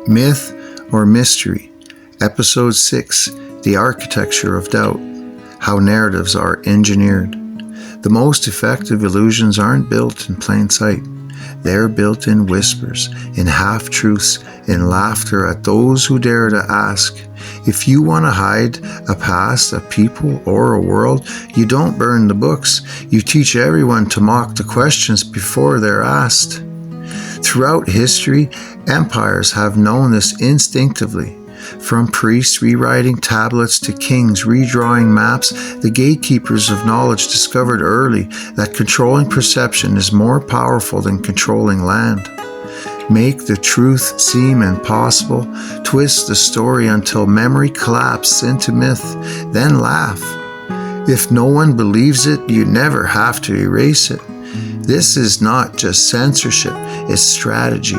Myth or Mystery, Episode 6, The Architecture of Doubt, How Narratives Are Engineered. The most effective illusions aren't built in plain sight. They're built in whispers, in half-truths, in laughter at those who dare to ask. If you want to hide a past, a people, or a world, you don't burn the books. You teach everyone to mock the questions before they're asked. Throughout history, empires have known this instinctively. From priests rewriting tablets to kings redrawing maps, the gatekeepers of knowledge discovered early that controlling perception is more powerful than controlling land. Make the truth seem impossible, twist the story until memory collapses into myth, then laugh. If no one believes it, you never have to erase it. This is not just censorship, it's strategy.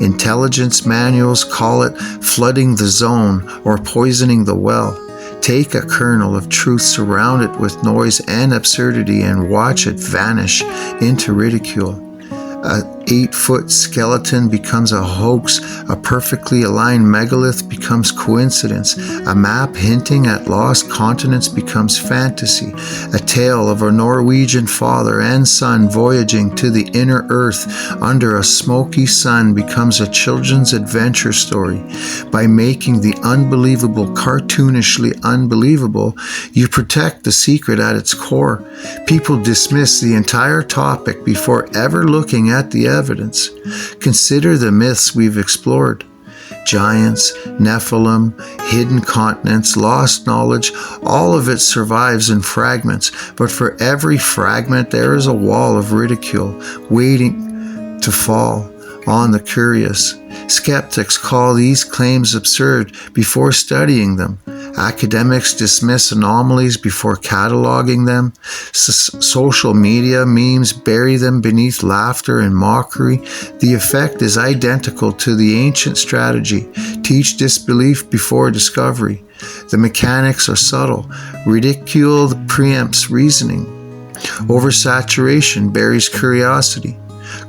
Intelligence manuals call it flooding the zone or poisoning the well. Take a kernel of truth, surround it with noise and absurdity, and watch it vanish into ridicule. An 8-foot skeleton becomes a hoax, a perfectly aligned megalith becomes coincidence, a map hinting at lost continents becomes fantasy, a tale of a Norwegian father and son voyaging to the inner earth under a smoky sun becomes a children's adventure story. By making the unbelievable cartoonishly unbelievable, you protect the secret at its core. People dismiss the entire topic before ever looking at the evidence. Consider the myths we've explored. Giants, Nephilim, hidden continents, lost knowledge, all of it survives in fragments, but for every fragment there is a wall of ridicule waiting to fall on the curious. Skeptics call these claims absurd before studying them. Academics dismiss anomalies before cataloging them. Social media memes bury them beneath laughter and mockery. The effect is identical to the ancient strategy. Teach disbelief before discovery. The mechanics are subtle. Ridicule preempts reasoning. Oversaturation buries curiosity.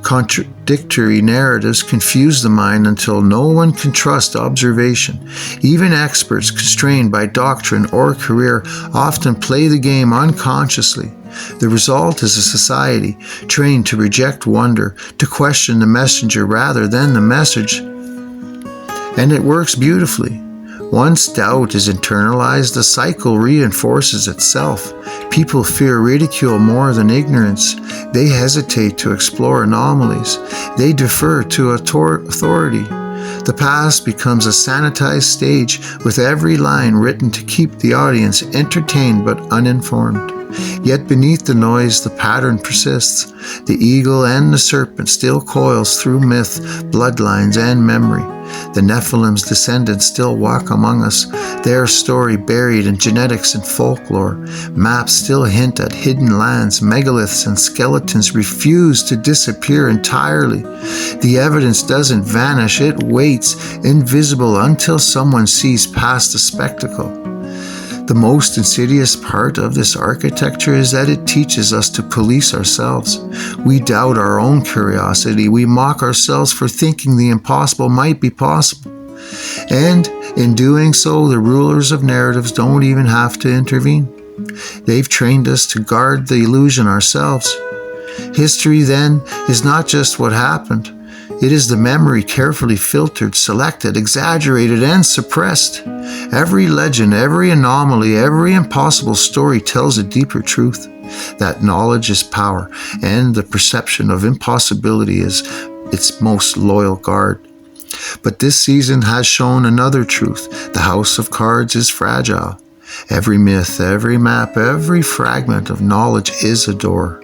Contradictory narratives confuse the mind until no one can trust observation. Even experts constrained by doctrine or career often play the game unconsciously. The result is a society trained to reject wonder, to question the messenger rather than the message. And it works beautifully. Once doubt is internalized, the cycle reinforces itself. People fear ridicule more than ignorance. They hesitate to explore anomalies. They defer to authority. The past becomes a sanitized stage with every line written to keep the audience entertained but uninformed. Yet beneath the noise, the pattern persists. The eagle and the serpent still coils through myth, bloodlines, and memory. The Nephilim's descendants still walk among us, their story buried in genetics and folklore. Maps still hint at hidden lands. Megaliths and skeletons refuse to disappear entirely. The evidence doesn't vanish, it waits, invisible, until someone sees past the spectacle. The most insidious part of this architecture is that it teaches us to police ourselves. We doubt our own curiosity. We mock ourselves for thinking the impossible might be possible. And in doing so, the rulers of narratives don't even have to intervene. They've trained us to guard the illusion ourselves. History, then, is not just what happened. It is the memory carefully filtered, selected, exaggerated, and suppressed. Every legend, every anomaly, every impossible story tells a deeper truth. That knowledge is power, and the perception of impossibility is its most loyal guard. But this season has shown another truth. The house of cards is fragile. Every myth, every map, every fragment of knowledge is a door.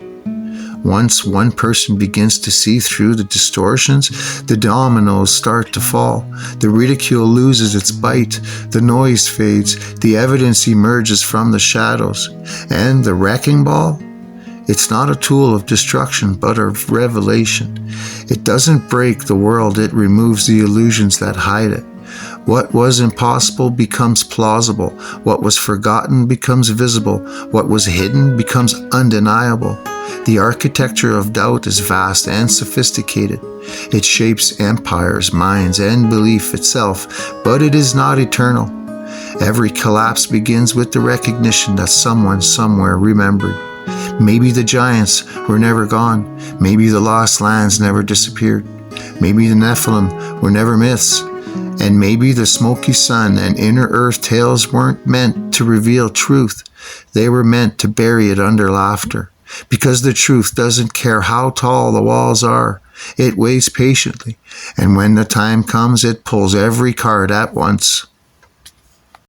Once one person begins to see through the distortions, the dominoes start to fall. The ridicule loses its bite. The noise fades. The evidence emerges from the shadows. And the wrecking ball? It's not a tool of destruction, but of revelation. It doesn't break the world. It removes the illusions that hide it. What was impossible becomes plausible. What was forgotten becomes visible. What was hidden becomes undeniable. The architecture of doubt is vast and sophisticated. It shapes empires, minds, and belief itself, but it is not eternal. Every collapse begins with the recognition that someone somewhere remembered. Maybe the giants were never gone. Maybe the lost lands never disappeared. Maybe the Nephilim were never myths. And maybe the smoky sun and inner earth tales weren't meant to reveal truth. They were meant to bury it under laughter. Because the truth doesn't care how tall the walls are. It waits patiently. And when the time comes, it pulls every card at once.